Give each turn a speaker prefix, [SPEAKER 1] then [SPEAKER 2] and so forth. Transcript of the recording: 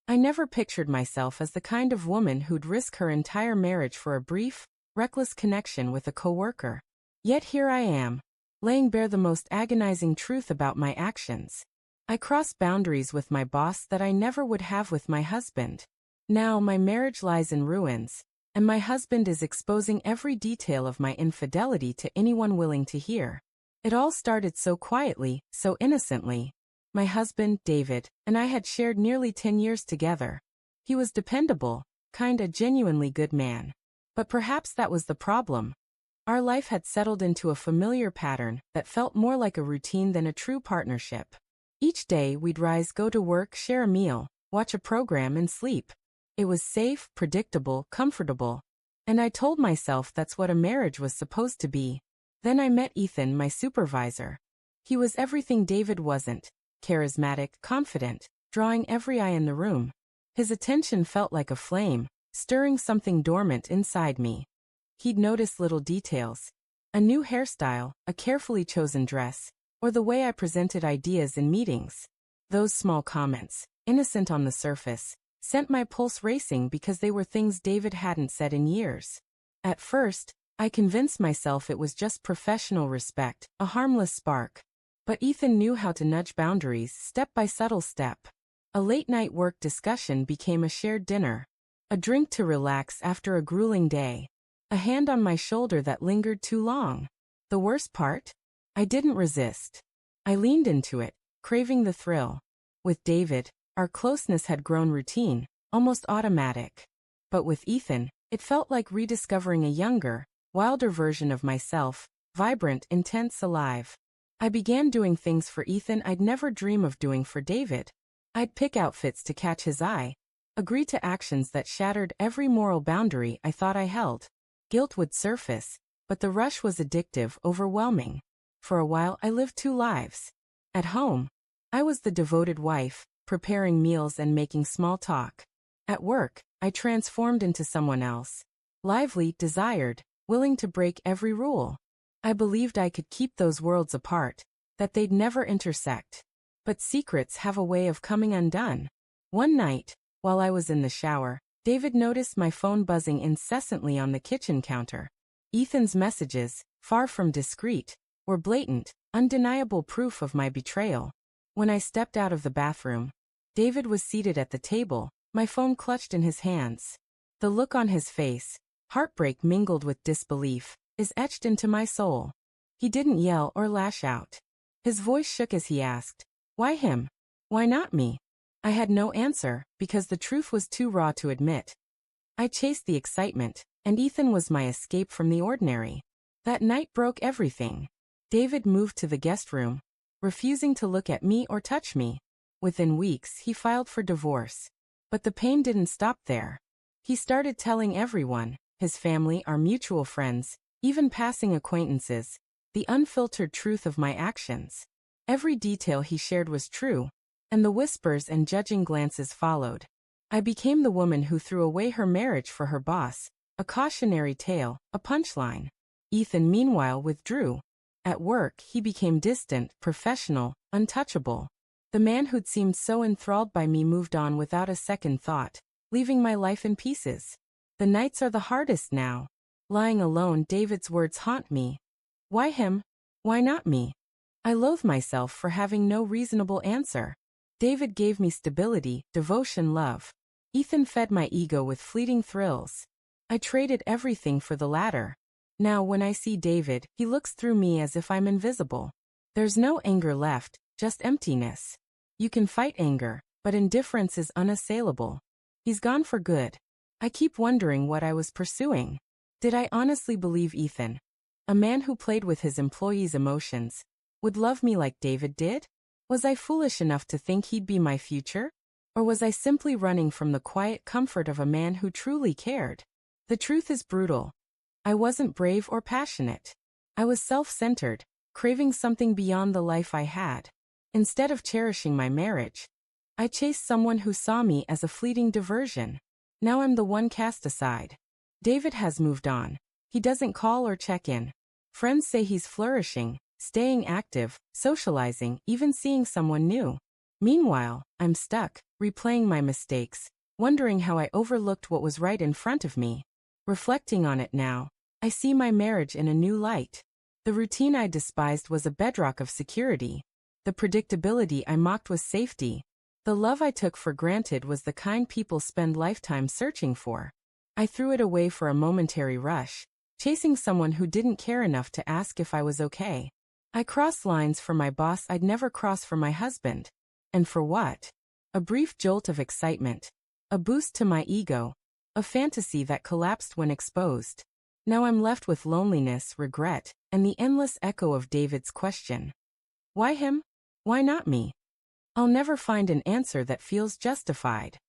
[SPEAKER 1] I never pictured myself as the kind of woman who'd risk her entire marriage for a brief, reckless connection with a coworker. Yet here I am, laying bare the most agonizing truth about my actions. I crossed boundaries with my boss that I never would have with my husband. Now my marriage lies in ruins, and my husband is exposing every detail of my infidelity to anyone willing to hear. It all started so quietly, so innocently. My husband, David, and I had shared nearly 10 years together. He was dependable, kind, a genuinely good man. But perhaps that was the problem. Our life had settled into a familiar pattern that felt more like a routine than a true partnership. Each day we'd rise, go to work, share a meal, watch a program, and sleep. It was safe, predictable, comfortable. And I told myself that's what a marriage was supposed to be. Then I met Ethan, my supervisor. He was everything David wasn't: charismatic, confident, drawing every eye in the room. His attention felt like a flame, stirring something dormant inside me. He'd notice little details: a new hairstyle, a carefully chosen dress, or the way I presented ideas in meetings. Those small comments, innocent on the surface, sent my pulse racing because they were things David hadn't said in years. At first, I convinced myself it was just professional respect, a harmless spark. But Ethan knew how to nudge boundaries step by subtle step. A late-night work discussion became a shared dinner. A drink to relax after a grueling day. A hand on my shoulder that lingered too long. The worst part? I didn't resist. I leaned into it, craving the thrill. With David, our closeness had grown routine, almost automatic. But with Ethan, it felt like rediscovering a younger, wilder version of myself, vibrant, intense, alive. I began doing things for Ethan I'd never dream of doing for David. I'd pick outfits to catch his eye, agree to actions that shattered every moral boundary I thought I held. Guilt would surface, but the rush was addictive, overwhelming. For a while I lived two lives. At home, I was the devoted wife, preparing meals and making small talk. At work, I transformed into someone else. Lively, desired, willing to break every rule. I believed I could keep those worlds apart, that they'd never intersect. But secrets have a way of coming undone. One night, while I was in the shower, David noticed my phone buzzing incessantly on the kitchen counter. Ethan's messages, far from discreet, were blatant, undeniable proof of my betrayal. When I stepped out of the bathroom, David was seated at the table, my phone clutched in his hands. The look on his face, heartbreak mingled with disbelief, is etched into my soul. He didn't yell or lash out. His voice shook as he asked, "Why him? Why not me?" I had no answer, because the truth was too raw to admit. I chased the excitement, and Ethan was my escape from the ordinary. That night broke everything. David moved to the guest room, refusing to look at me or touch me. Within weeks, he filed for divorce. But the pain didn't stop there. He started telling everyone, his family, our mutual friends, even passing acquaintances, the unfiltered truth of my actions. Every detail he shared was true, and the whispers and judging glances followed. I became the woman who threw away her marriage for her boss, a cautionary tale, a punchline. Ethan, meanwhile, withdrew. At work, he became distant, professional, untouchable. The man who'd seemed so enthralled by me moved on without a second thought, leaving my life in pieces. The nights are the hardest now. Lying alone, David's words haunt me. Why him? Why not me? I loathe myself for having no reasonable answer. David gave me stability, devotion, love. Ethan fed my ego with fleeting thrills. I traded everything for the latter. Now when I see David, he looks through me as if I'm invisible. There's no anger left, just emptiness. You can fight anger, but indifference is unassailable. He's gone for good. I keep wondering what I was pursuing. Did I honestly believe Ethan, a man who played with his employees' emotions, would love me like David did? Was I foolish enough to think he'd be my future? Or was I simply running from the quiet comfort of a man who truly cared? The truth is brutal. I wasn't brave or passionate. I was self-centered, craving something beyond the life I had. Instead of cherishing my marriage, I chased someone who saw me as a fleeting diversion. Now I'm the one cast aside. David has moved on. He doesn't call or check in. Friends say he's flourishing, staying active, socializing, even seeing someone new. Meanwhile, I'm stuck, replaying my mistakes, wondering how I overlooked what was right in front of me. Reflecting on it now, I see my marriage in a new light. The routine I despised was a bedrock of security. The predictability I mocked was safety. The love I took for granted was the kind people spend lifetimes searching for. I threw it away for a momentary rush, chasing someone who didn't care enough to ask if I was okay. I crossed lines for my boss I'd never cross for my husband. And for what? A brief jolt of excitement. A boost to my ego. A fantasy that collapsed when exposed. Now I'm left with loneliness, regret, and the endless echo of David's question. Why him? Why not me? I'll never find an answer that feels justified.